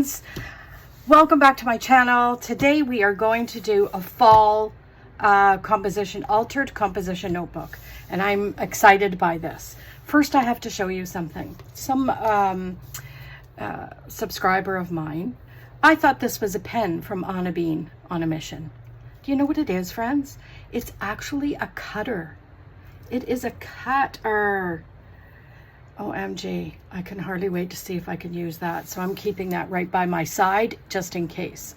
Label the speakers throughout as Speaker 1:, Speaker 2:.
Speaker 1: friends, welcome back to my channel. Today we are going to do a fall altered composition notebook, and I'm excited by this. First, I have to show you something. Some subscriber of mine, I thought this was a pen from Anna Bean on a Mission. Do you know what it is, friends? It's actually a cutter. It is a cutter. OMG, I can hardly wait to see if I can use that. So I'm keeping that right by my side just in case.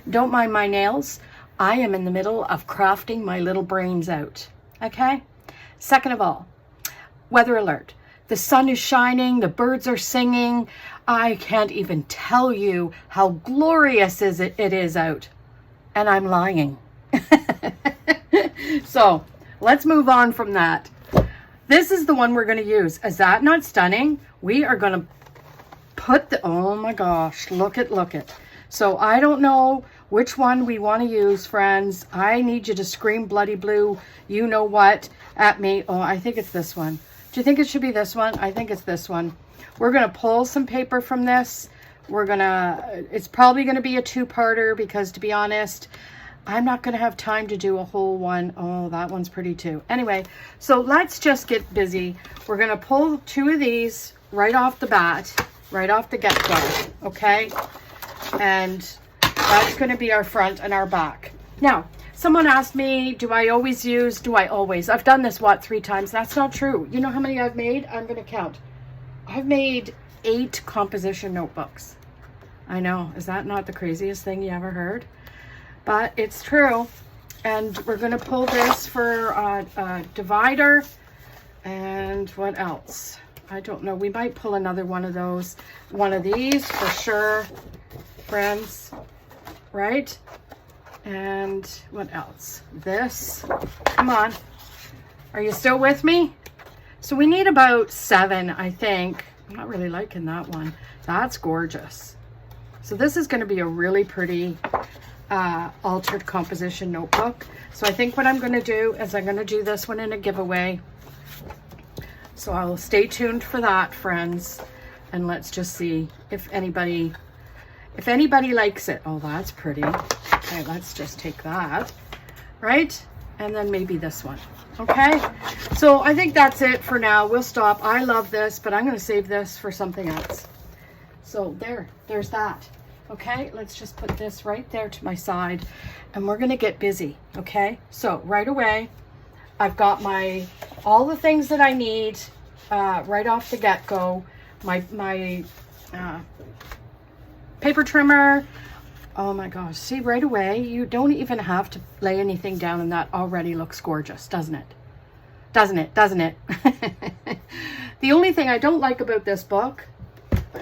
Speaker 1: Don't mind my nails. I am in the middle of crafting my little brains out. Okay? Second of all, weather alert. The sun is shining, the birds are singing. I can't even tell you how glorious it is out. And I'm lying. So let's move on from that. This is the one we're going to use. Is that not stunning? We are going to put the, oh my gosh, look it. So I don't know which one we want to use, friends. I need you to scream bloody blue, you know what, at me. Oh, I think it's this one. Do you think it should be this one? I think it's this one. We're going to pull some paper from this. It's probably going to be a two-parter because, to be honest, I'm not going to have time to do a whole one. Oh, that one's pretty too. Anyway, so let's just get busy. We're going to pull two of these right off the bat, right off the get-go, okay? And that's going to be our front and our back. Now, someone asked me, do I always? I've done this, 3 times? That's not true. You know how many I've made? I'm going to count. I've made 8 composition notebooks. I know. Is that not the craziest thing you ever heard? But it's true. And we're going to pull this for a divider. And what else? I don't know. We might pull another one of those. One of these for sure, friends. Right? And what else? This. Come on. Are you still with me? So we need about 7, I think. I'm not really liking that one. That's gorgeous. So this is going to be a really pretty altered composition notebook. So I think what I'm going to do is I'm going to do this one in a giveaway. So I'll stay tuned for that, friends. And let's just see if anybody likes it. Oh, that's pretty. Okay, let's just take that. Right? And then maybe this one. Okay? So I think that's it for now. We'll stop. I love this, but I'm going to save this for something else. So there's that. Okay, let's just put this right there to my side and we're going to get busy. Okay, so right away, I've got all the things that I need right off the get-go. My paper trimmer. Oh my gosh, see, right away, you don't even have to lay anything down and that already looks gorgeous, doesn't it? Doesn't it? The only thing I don't like about this book,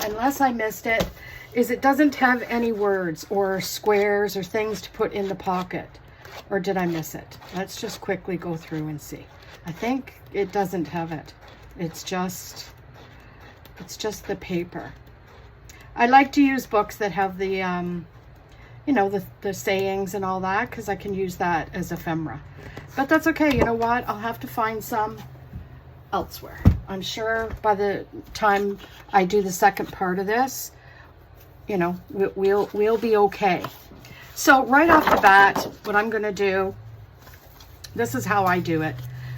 Speaker 1: unless I missed it, is it doesn't have any words or squares or things to put in the pocket. Or did I miss it? Let's just quickly go through and see. I think it doesn't have it. It's just the paper. I like to use books that have the, you know, the sayings and all that, because I can use that as ephemera. But that's okay. You know what? I'll have to find some elsewhere. I'm sure by the time I do the second part of this, you know, we'll be okay. So right off the bat, what I'm going to do, this is how I do it.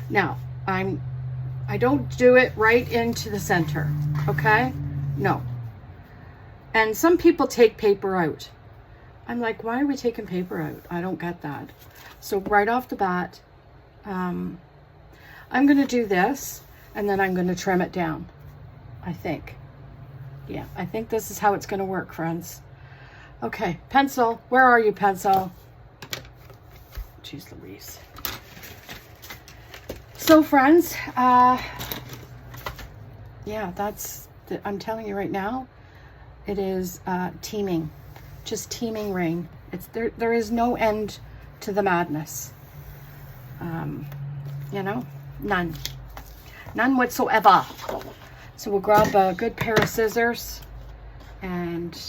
Speaker 1: Now, I don't do it right into the center, okay? No. And some people take paper out. I'm like, why are we taking paper out? I don't get that. So right off the bat, I'm going to do this, and then I'm going to trim it down, I think. Yeah, I think this is how it's going to work, friends. Okay, pencil. Where are you, pencil? Jeez Louise. So, friends, yeah, I'm telling you right now, it is teeming. Just teeming rain. There is no end to the madness. You know, none whatsoever. So we'll grab a good pair of scissors, and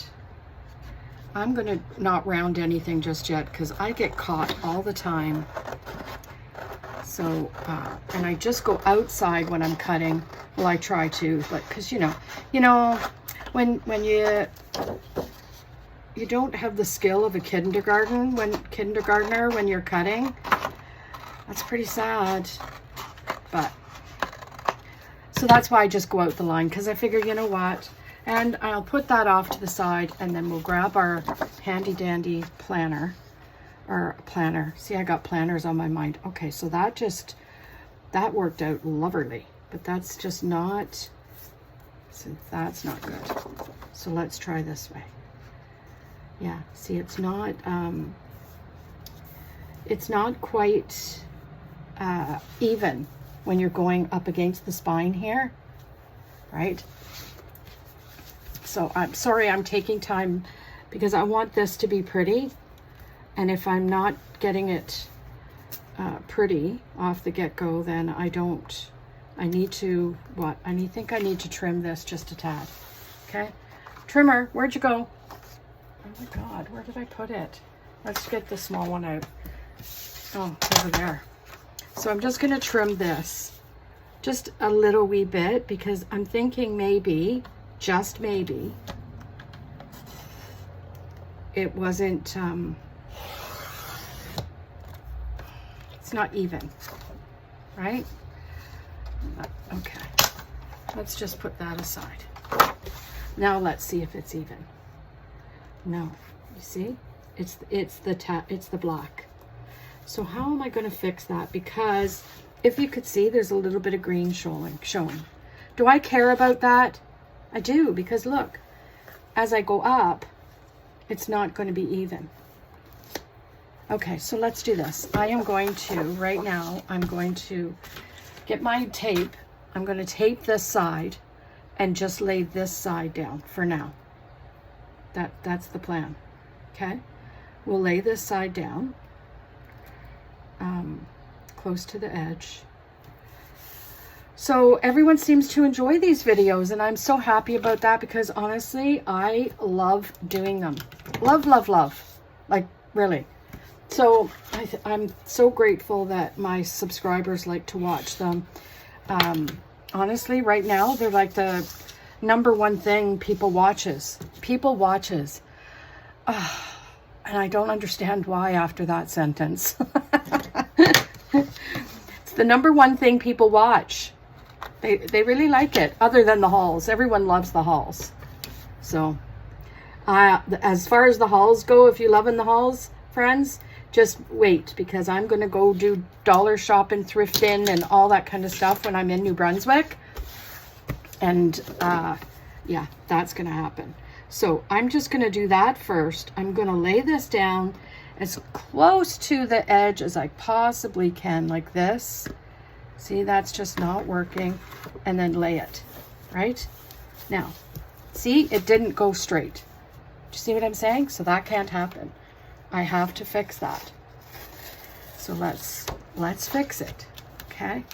Speaker 1: I'm going to not round anything just yet because I get caught all the time. So, and I just go outside when I'm cutting. Well, I try to, but because, you know, when you you don't have the skill of a kindergartner when you're cutting. That's pretty sad. But so that's why I just go out the line, because I figure, you know what? And I'll put that off to the side, and then we'll grab our handy dandy planner, or planner. See, I got planners on my mind. Okay, so that worked out lovely, but that's just not, so that's not good. So let's try this way. Yeah, see, it's not quite even when you're going up against the spine here, right? So I'm sorry, I'm taking time because I want this to be pretty. And if I'm not getting it pretty off the get-go, then I need to, I think I need to trim this just a tad. Okay, trimmer, where'd you go? Oh my God, where did I put it? Let's get the small one out. Oh, over there. So I'm just gonna trim this just a little wee bit, because I'm thinking maybe, just maybe, it wasn't, it's not even, right? Okay, let's just put that aside. Now let's see if it's even. No, you see, it's the black. So how am I going to fix that? Because if you could see, there's a little bit of green showing. Do I care about that? I do, because look, as I go up, it's not going to be even. Okay, so let's do this. I am going to, right now, I'm going to get my tape. I'm going to tape this side and just lay this side down for now. That's the plan. Okay, we'll lay this side down close to the edge. So everyone seems to enjoy these videos, and I'm so happy about that, because honestly, I love doing them. Love, love, love. Like, really. So I'm so grateful that my subscribers like to watch them. Honestly, right now, they're like the #1 thing people watches. And I don't understand why after that sentence. It's the #1 thing people watch. They really like it, other than the hauls. Everyone loves the hauls. So as far as the hauls go, if you love in the hauls, friends, just wait, because I'm going to go do dollar shopping, thrifting, and all that kind of stuff when I'm in New Brunswick. And yeah, that's going to happen. So I'm just going to do that first. I'm going to lay this down as close to the edge as I possibly can, like this. See, that's just not working. And then lay it, right? Now, see, it didn't go straight. Do you see what I'm saying? So that can't happen. I have to fix that. So let's fix it, okay?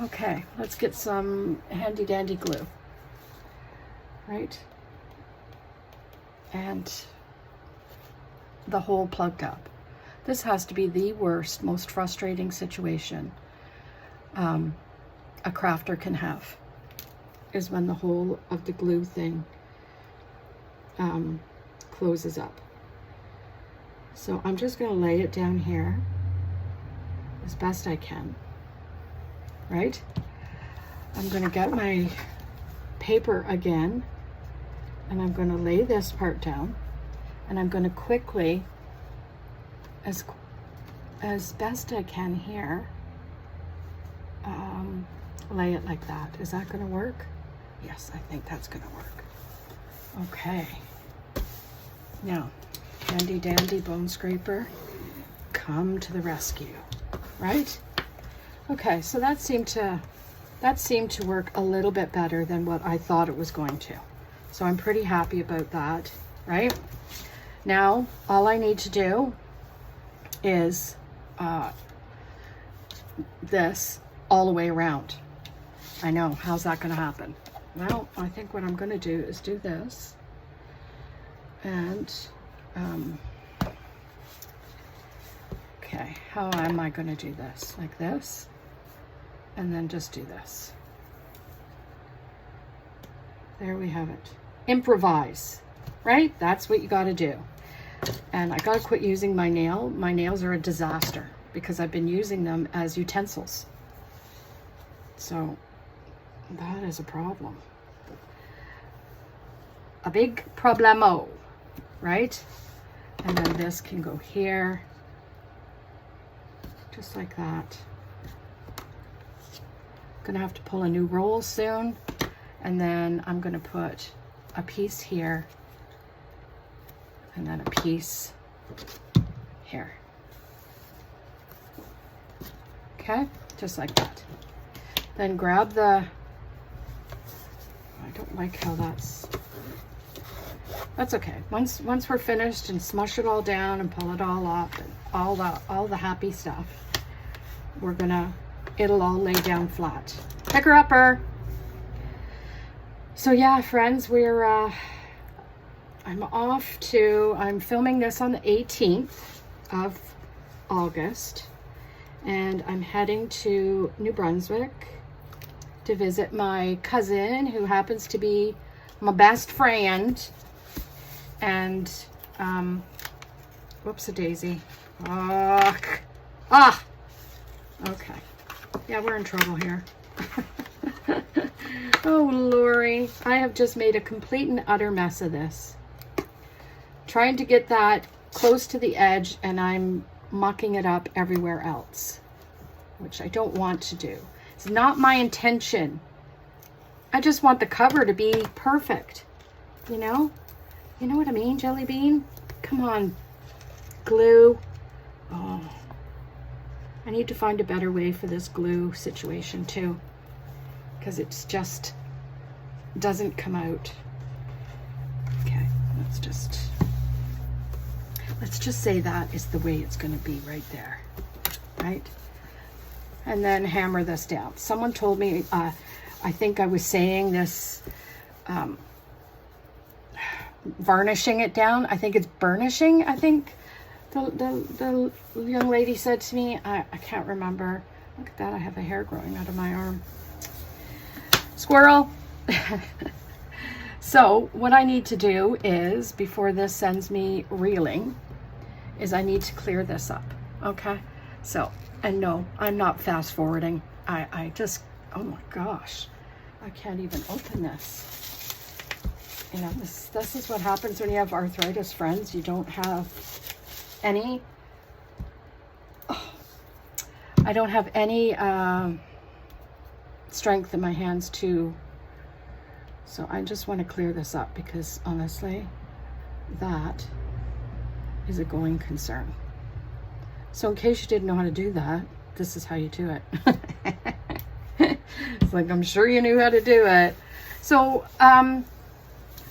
Speaker 1: Okay, let's get some handy dandy glue, right? And the hole plugged up. This has to be the worst, most frustrating situation a crafter can have, is when the hole of the glue thing closes up. So I'm just going to lay it down here as best I can, right? I'm going to get my paper again, and I'm going to lay this part down, and I'm going to quickly, as best I can here, lay it like that. Is that going to work? Yes, I think that's going to work. Okay. Now, handy dandy bone scraper, come to the rescue, right? Okay, so that seemed to work a little bit better than what I thought it was going to. So I'm pretty happy about that, right? Now, all I need to do is this all the way around. I know, how's that going to happen? Well, I think what I'm going to do is do this, and okay, how am I going to do this? Like this, and then just do this. There we have it. improvise, right? That's what you got to do. And I got to quit using my nail. My nails are a disaster because I've been using them as utensils. So that is a problem. A big problemo, right? And then this can go here, just like that. Gonna have to pull a new roll soon. And then I'm gonna put a piece here and then a piece here. Okay, just like that. Then grab the, I don't like how that's okay. Once we're finished and smush it all down and pull it all up and all the happy stuff, it'll all lay down flat. Picker upper. So yeah, friends, I'm filming this on the 18th of August, and I'm heading to New Brunswick to visit my cousin, who happens to be my best friend. And whoops-a-daisy. Okay. Yeah, we're in trouble here. Oh, Lori, I have just made a complete and utter mess of this. Trying to get that close to the edge, and I'm mucking it up everywhere else, which I don't want to do. It's not my intention. I just want the cover to be perfect, you know? You know what I mean, Jelly Bean? Come on, glue. Oh, I need to find a better way for this glue situation too, because it's just doesn't come out. Okay, let's just say that is the way it's going to be right there, right? And then hammer this down. Someone told me, I think I was saying this, varnishing it down. I think it's burnishing. I think the young lady said to me. I can't remember. Look at that. I have a hair growing out of my arm. Squirrel. So what I need to do is, before this sends me reeling, is I need to clear this up. Okay. So, and no, I'm not fast forwarding. I just, oh my gosh, I can't even open this. You know, this is what happens when you have arthritis, friends. You don't have any, I don't have any strength in my hands to, so I just want to clear this up, because honestly, that is a going concern. So in case you didn't know how to do that, this is how you do it. It's like, I'm sure you knew how to do it. So,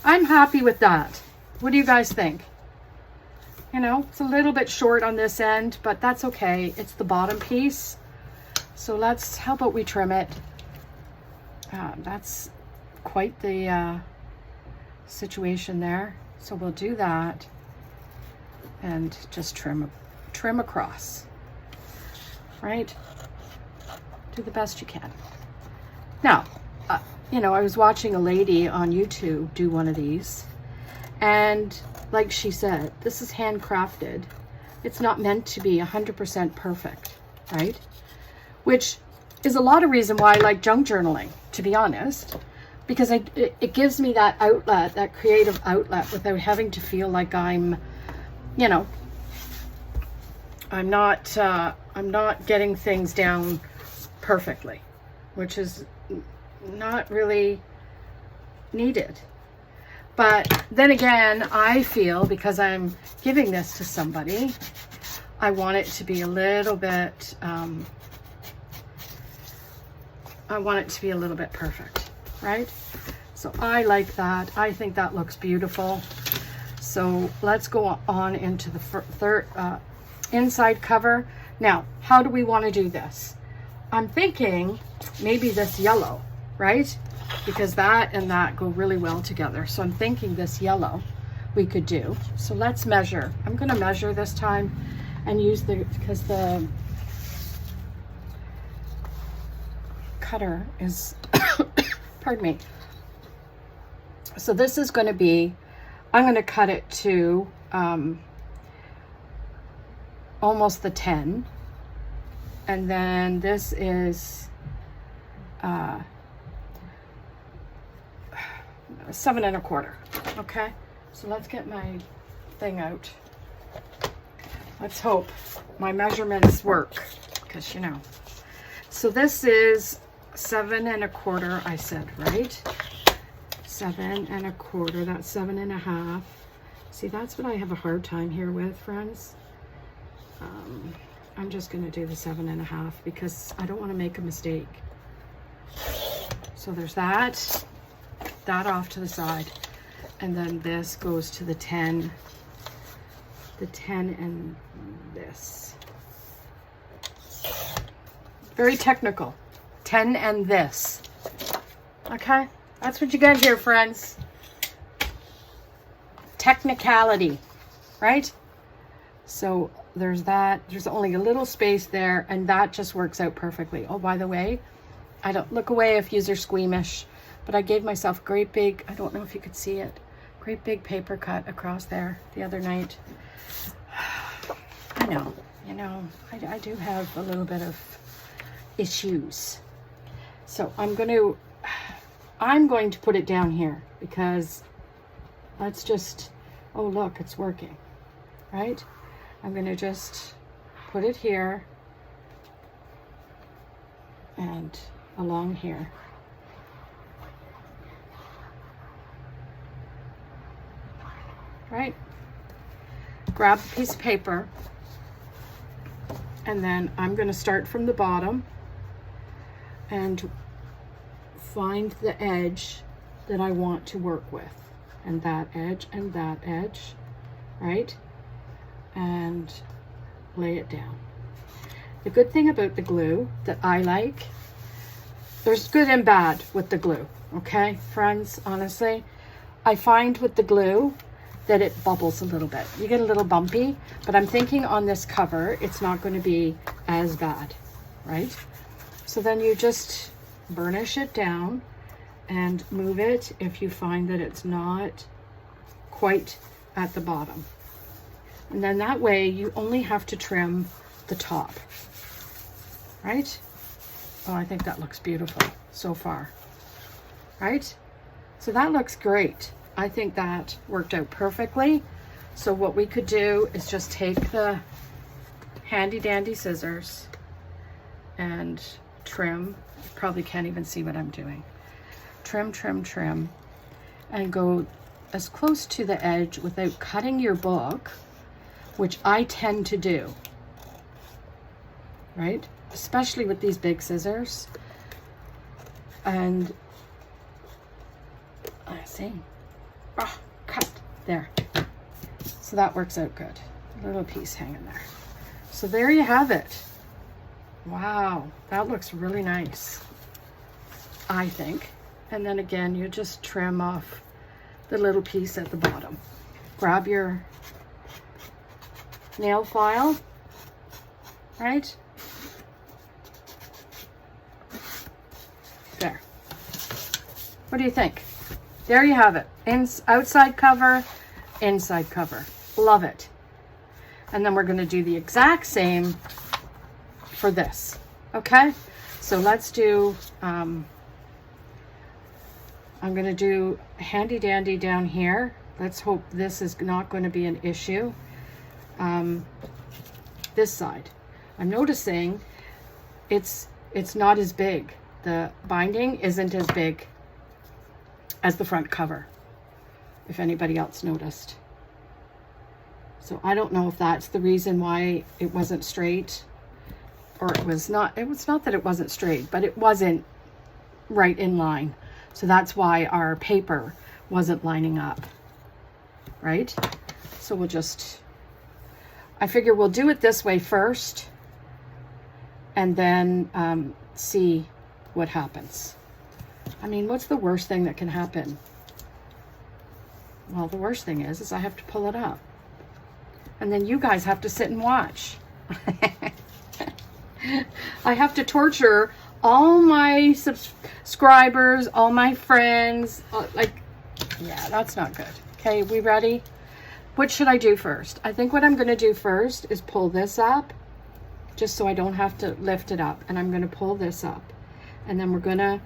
Speaker 1: I'm happy with that. What do you guys think? You know, it's a little bit short on this end, but that's okay. It's the bottom piece. So how about we trim it? That's quite the situation there. So we'll do that and just trim across, right? Do the best you can. Now, you know, I was watching a lady on YouTube do one of these, and like she said, this is handcrafted. It's not meant to be 100% perfect, right? Which is a lot of reason why I like junk journaling, to be honest, because it gives me that outlet, that creative outlet, without having to feel like I'm, you know, I'm not getting things down perfectly, which is not really needed. But then again, I feel, because I'm giving this to somebody, I want it to be a little bit, perfect, right? So I like that. I think that looks beautiful. So let's go on into the third inside cover. Now, how do we want to do this? I'm thinking maybe this yellow, right? Because that and that go really well together. So I'm thinking this yellow we could do. So let's measure. I'm going to measure this time and use because the cutter is, pardon me, So this is going to be, I'm going to cut it to almost the 10. And then this is 7 1/4. Okay, so let's get my thing out. Let's hope my measurements work, because you know. So this is 7 1/4, I said, right? 7 1/4, that's 7 1/2. See, that's what I have a hard time here with, friends. I'm just going to do the 7 1/2 because I don't want to make a mistake. So there's that off to the side. And then this goes to the 10 and this. Very technical. 10 and this. Okay? That's what you get here, friends. Technicality, right? So there's that. There's only a little space there, and that just works out perfectly. Oh, by the way, I don't look away if you're squeamish, but I gave myself a great big, I don't know if you could see it, great big paper cut across there the other night. I know, you know, I do have a little bit of issues. So I'm going to put it down here because let's just, oh look, it's working, right? I'm going to just put it here and along here. Right? Grab a piece of paper, and then I'm going to start from the bottom and find the edge that I want to work with, and that edge, right? And lay it down. The good thing about the glue that I like, there's good and bad with the glue, okay, friends, honestly. I find with the glue that it bubbles a little bit. You get a little bumpy, but I'm thinking on this cover, it's not going to be as bad, right? So then you just burnish it down and move it if you find that it's not quite at the bottom. And then that way you only have to trim the top, right? Oh, I think that looks beautiful so far, right? So that looks great. I think that worked out perfectly. So what we could do is just take the handy dandy scissors and trim. You probably can't even see what I'm doing. Trim, trim, trim, and go as close to the edge without cutting your book, which I tend to do, right? Especially with these big scissors. And I see. Oh, cut there. So that works out good. A little piece hanging there. So there you have it. Wow, that looks really nice, I think. And then again, you just trim off the little piece at the bottom. Grab your nail file, right? There. What do you think? There you have it. Outside cover, inside cover. Love it. And then we're going to do the exact same for this. Okay? So let's do, I'm going to do handy dandy down here. Let's hope this is not going to be an issue. This side. I'm noticing it's not as big. The binding isn't as big as the front cover, if anybody else noticed. So I don't know if that's the reason why it wasn't straight, or it was not that it wasn't straight, but it wasn't right in line. So that's why our paper wasn't lining up, right? So we'll just, I figure we'll do it this way first and then see what happens. I mean, what's the worst thing that can happen? Well, the worst thing is I have to pull it up. And then you guys have to sit and watch. I have to torture all my subscribers, all my friends. Like, Yeah, that's not good. Okay, we ready? What should I do first? I think what I'm going to do first is pull this up, just so I don't have to lift it up. And I'm going to pull this up. And then we're going to,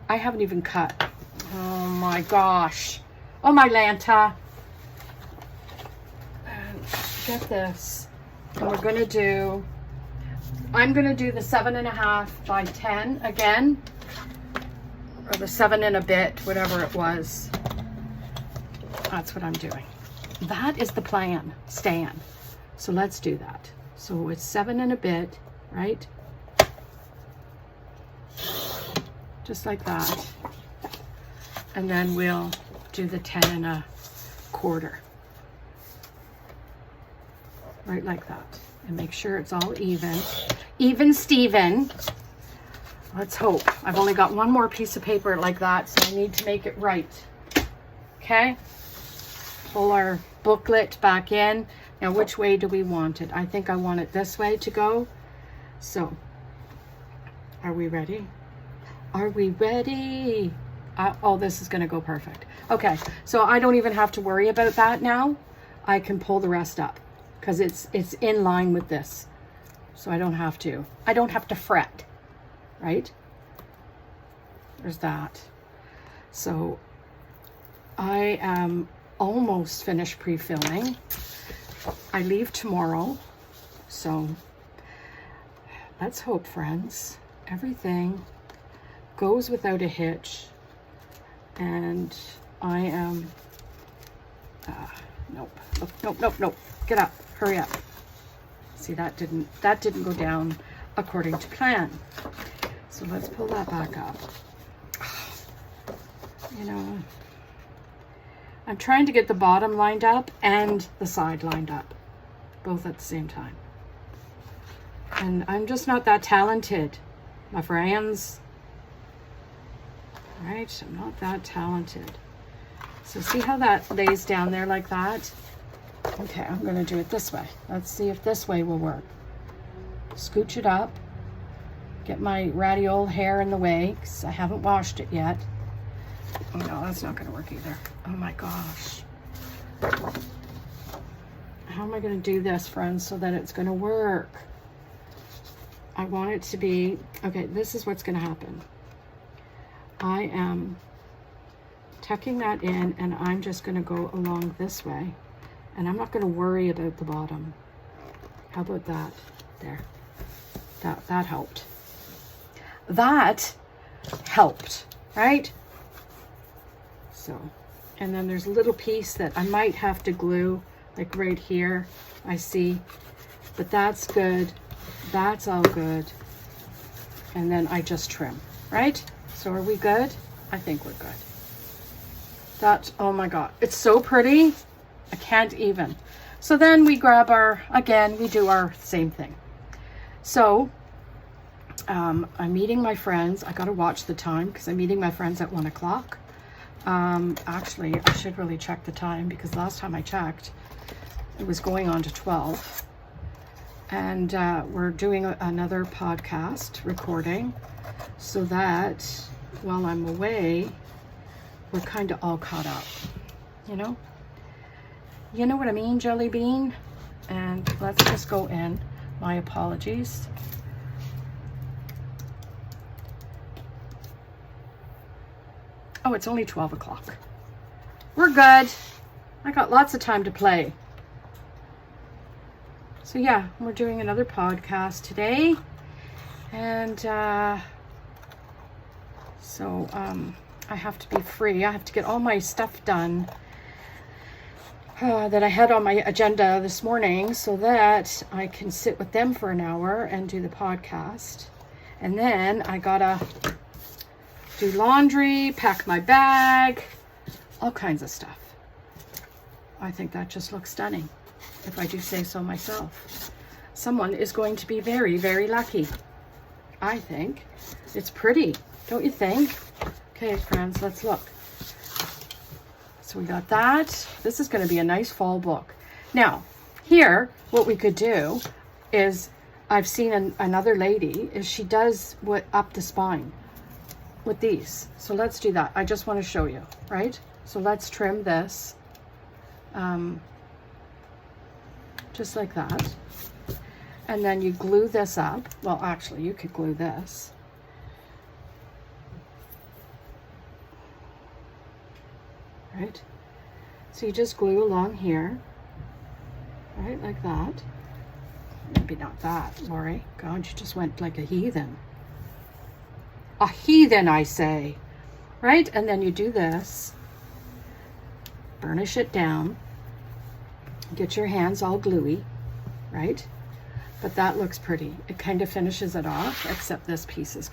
Speaker 1: I haven't even cut. Oh my gosh. Oh my Lanta. And get this. And we're going to do, I'm going to do the 7.5 by 10 again. Or the 7 and a bit, whatever it was. That's what I'm doing. That is the plan, Stan. So let's do that. So it's 7 and a bit, right? Just like that. And then we'll do the 10 1/4. Right like that. And make sure it's all even. Even Steven. Let's hope. I've only got one more piece of paper like that, so I need to make it right. Okay? Pull our booklet back in. Now, which way do we want it? I think I want it this way to go. So, are we ready? Are we ready? Oh, this is going to go perfect. Okay, so I don't even have to worry about that now. I can pull the rest up because it's in line with this. So I don't have to fret, right? There's that. So I am almost finished pre-filming. I leave tomorrow, so let's hope, friends, everything goes without a hitch. And I am nope, get up, hurry up. See, that didn't go down according to plan. So let's pull that back up. You know, I'm trying to get the bottom lined up and the side lined up, both at the same time. And I'm just not that talented, my friends. Right? I'm not that talented. So see how that lays down there like that? Okay, I'm going to do it this way. Let's see if this way will work. Scooch it up. Get my ratty old hair in the way because I haven't washed it yet. Oh no, that's not going to work either. Oh my gosh. How am I going to do this, friends, so that it's going to work? I want it to be... Okay, this is what's going to happen. I am tucking that in, and I'm just going to go along this way. And I'm not going to worry about the bottom. How about that? There. That helped. That helped, right? So, and then there's a little piece that I might have to glue, like right here, I see. But that's good. That's all good. And then I just trim, right? So are we good? I think we're good. That, oh my God, it's so pretty. I can't even. So then we grab our, again, we do our same thing. So I'm meeting my friends. I got to watch the time because I'm meeting my friends at 1 o'clock. Actually, I should really check the time because last time I checked, it was going on to 12. And we're doing another podcast recording so that while I'm away, we're kind of all caught up, you know? You know what I mean, Jelly Bean? And let's just go in. My apologies. Oh, it's only 12 o'clock. We're good. I got lots of time to play. So yeah, we're doing another podcast today. And so I have to be free. I have to get all my stuff done that I had on my agenda this morning so that I can sit with them for an hour and do the podcast. And then I gotta do laundry, pack my bag, all kinds of stuff. I think that just looks stunning, if I do say so myself. Someone is going to be very, very lucky. I think. It's pretty, don't you think? Okay, friends, let's look. So we got that. This is going to be a nice fall book. Now, here, what we could do is, I've seen another lady, is she does what up the spine with these. So let's do that. I just want to show you, right? So let's trim this just like that. And then you glue this up. Well, actually, you could glue this. Right? So you just glue along here. Right, like that. Maybe not that, Lori. God, you just went like a heathen. A heathen, I say. Right? And then you do this. Burnish it down. Get your hands all gluey. Right? But that looks pretty. It kind of finishes it off, except this piece is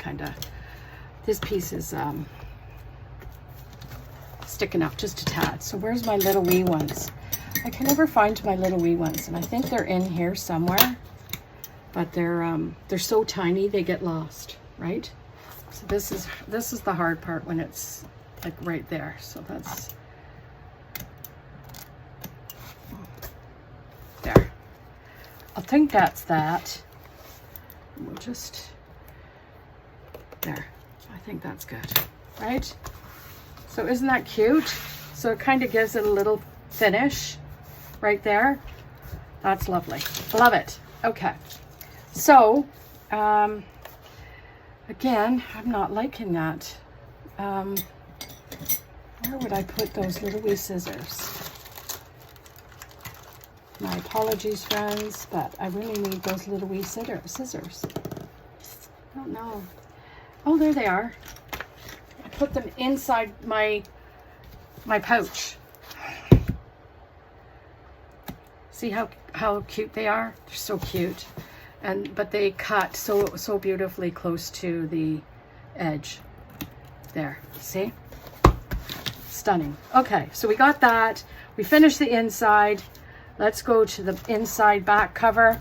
Speaker 1: sticking up just a tad. So where's my little wee ones? I can never find my little wee ones, and I think they're in here somewhere, but they're so tiny they get lost, right? So this is the hard part when it's like right there. So that's there. I think that's that. We'll just there. I think that's good, right? So isn't that cute? So it kind of gives it a little finish right there. That's lovely. Love it. Okay. So, again, I'm not liking that. Where would I put those little wee scissors? My apologies, friends, but I really need those little wee scissors. I don't know. Oh, there they are. I put them inside my pouch. See how cute they are? They're so cute. But they cut so beautifully close to the edge. There, see? Stunning. Okay, so we got that. We finished the inside. Let's go to the inside back cover.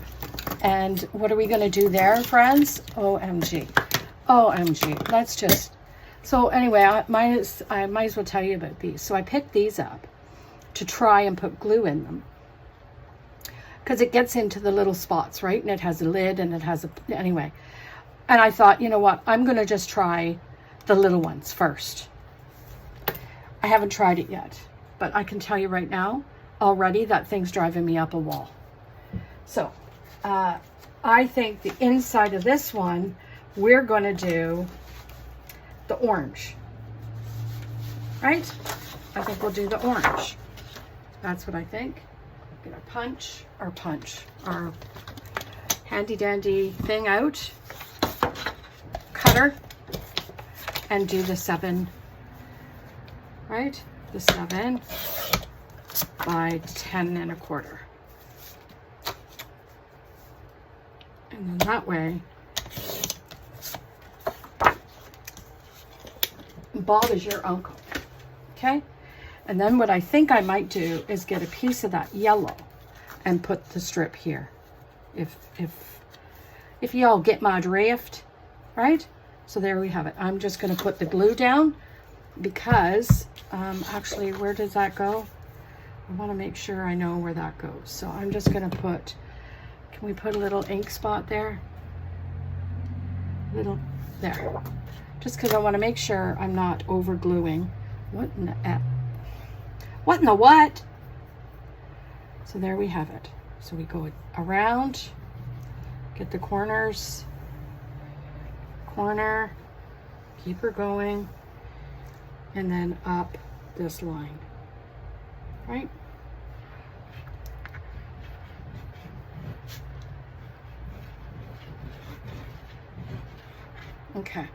Speaker 1: And what are we gonna do there, friends? OMG. OMG. Let's just, so anyway, I might as well tell you about these. So I picked these up to try and put glue in them, because it gets into the little spots, right? And it has a lid and it has anyway. And I thought, you know what? I'm going to just try the little ones first. I haven't tried it yet, but I can tell you right now, already that thing's driving me up a wall. So, I think the inside of this one, we're going to do the orange, right? I think we'll do the orange. That's what I think. Get our handy dandy thing out, cutter, and do the 7, right? The 7 by 10 1/4. And then that way, Bob is your uncle, okay? And then what I think I might do is get a piece of that yellow and put the strip here. If y'all get my drift, right? So there we have it. I'm just going to put the glue down because, actually, where does that go? I want to make sure I know where that goes. So I'm just going to put, can we put a little ink spot there? Little, there. Just because I want to make sure I'm not over gluing. What in the F? What in the what? So there we have it. So we go around, get the corners, corner, keep her going, and then up this line, right? Okay,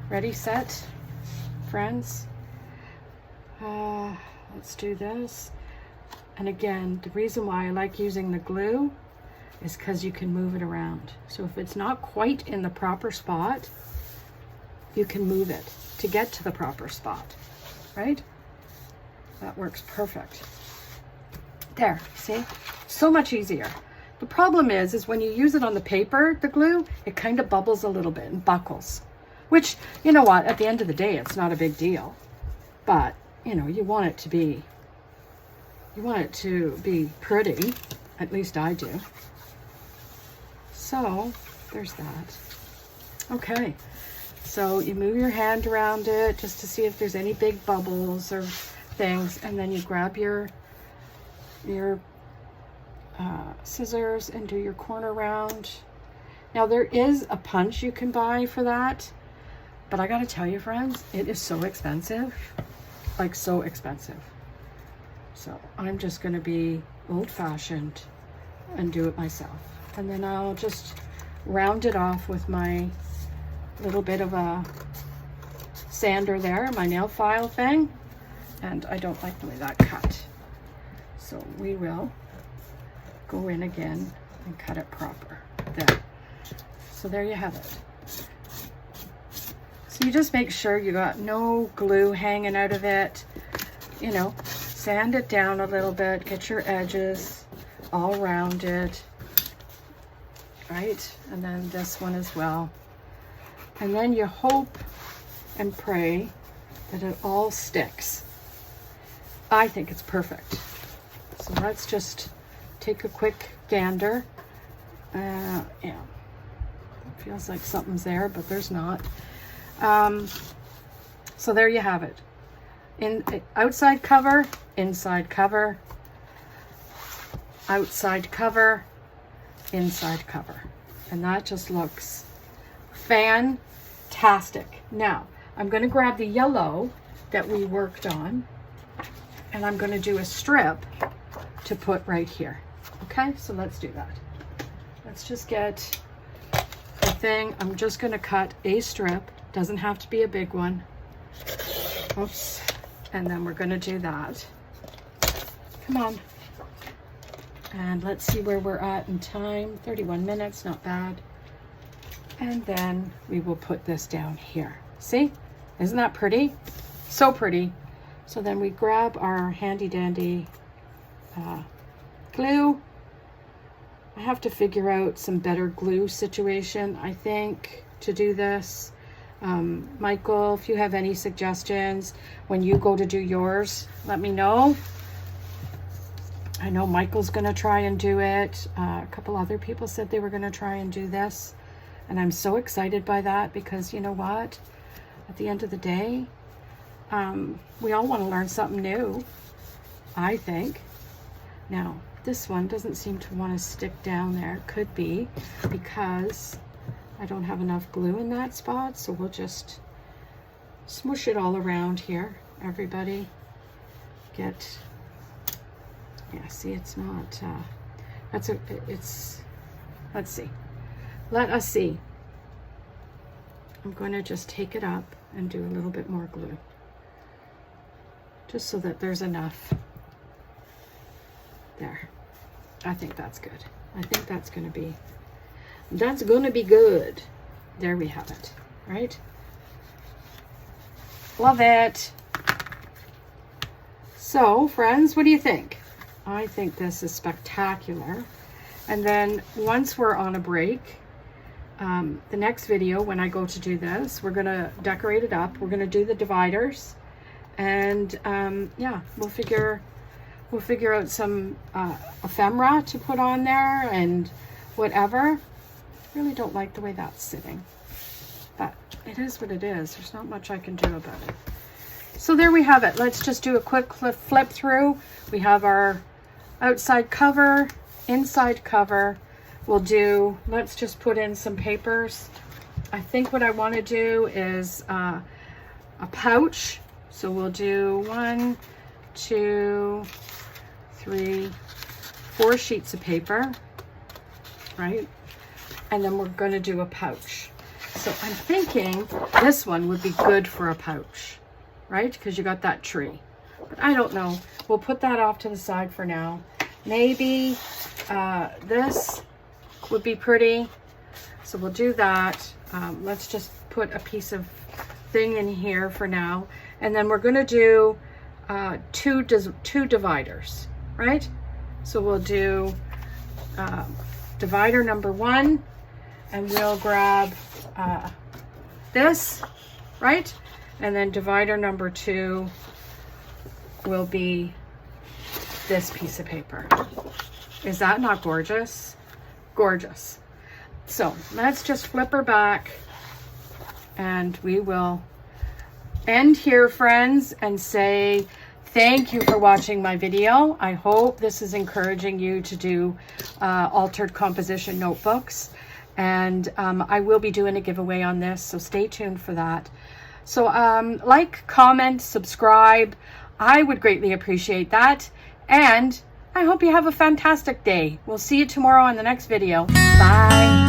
Speaker 1: ready, set, friends? Let's do this. And again, the reason why I like using the glue is because you can move it around. So if it's not quite in the proper spot, you can move it to get to the proper spot, right? That works perfect. There, see? So much easier. The problem is when you use it on the paper, the glue, it kind of bubbles a little bit and buckles. Which, you know what, at the end of the day, it's not a big deal. But, you know, you want it to be pretty. At least I do. So, there's that. Okay. So you move your hand around it just to see if there's any big bubbles or things, and then you grab your scissors and do your corner round. Now there is a punch you can buy for that, but I gotta tell you friends, it is so expensive, like so expensive. So I'm just gonna be old-fashioned and do it myself. And then I'll just round it off with my little bit of a sander there, my nail file thing. And I don't like the way that cut. So we will go in again and cut it proper. There. So there you have it. So you just make sure you got no glue hanging out of it. You know, sand it down a little bit, get your edges all rounded, right? And then this one as well. And then you hope and pray that it all sticks. I think it's perfect. So let's just take a quick gander. Yeah, it feels like something's there, but there's not. So there you have it. Outside cover, inside cover, outside cover, inside cover. And that just looks fantastic. Now, I'm going to grab the yellow that we worked on, and I'm going to do a strip to put right here. Okay, so let's do that. Let's just get the thing. I'm just going to cut a strip. Doesn't have to be a big one. Oops. And then we're going to do that. Come on. And let's see where we're at in time. 31 minutes, not bad. And then we will put this down here. See? Isn't that pretty? So pretty. So then we grab our handy dandy glue. I have to figure out some better glue situation, I think, to do this. Michael, if you have any suggestions when you go to do yours, let me know. I know Michael's gonna try and do it. A couple other people said they were gonna try and do this. And I'm so excited by that because you know what? At the end of the day, we all want to learn something new, I think. Now, this one doesn't seem to want to stick down there. Could be because I don't have enough glue in that spot, so we'll just smoosh it all around here. Everybody get, yeah, see, it's not, let's see. Let us see. I'm going to just take it up and do a little bit more glue. Just so that there's enough. There. I think that's good. I think that's going to be good. There we have it. Right? Love it. So, friends, what do you think? I think this is spectacular. And then once we're on a break, the next video, when I go to do this, we're going to decorate it up. We're going to do the dividers. And yeah, we'll figure out some ephemera to put on there and whatever. I really don't like the way that's sitting, but it is what it is. There's not much I can do about it. So there we have it. Let's just do a quick flip through. We have our outside cover, inside cover. We'll do, let's just put in some papers. I think what I want to do is a pouch. So we'll do 1, 2, 3, 4 sheets of paper, right? And then we're going to do a pouch. So I'm thinking this one would be good for a pouch, right? Because you got that tree. But I don't know. We'll put that off to the side for now. Maybe this would be pretty. So we'll do that. Let's just put a piece of thing in here for now. And then we're going to do two dividers, right? So we'll do divider number 1, and we'll grab this, right? And then divider number 2 will be this piece of paper. Is that not gorgeous? Gorgeous. So let's just flip her back And we will end here, friends, and say thank you for watching my video. I hope this is encouraging you to do altered composition notebooks. And I will be doing a giveaway on this, so stay tuned for that. So like, comment, subscribe. I would greatly appreciate that. And I hope you have a fantastic day. We'll see you tomorrow on the next video. Bye.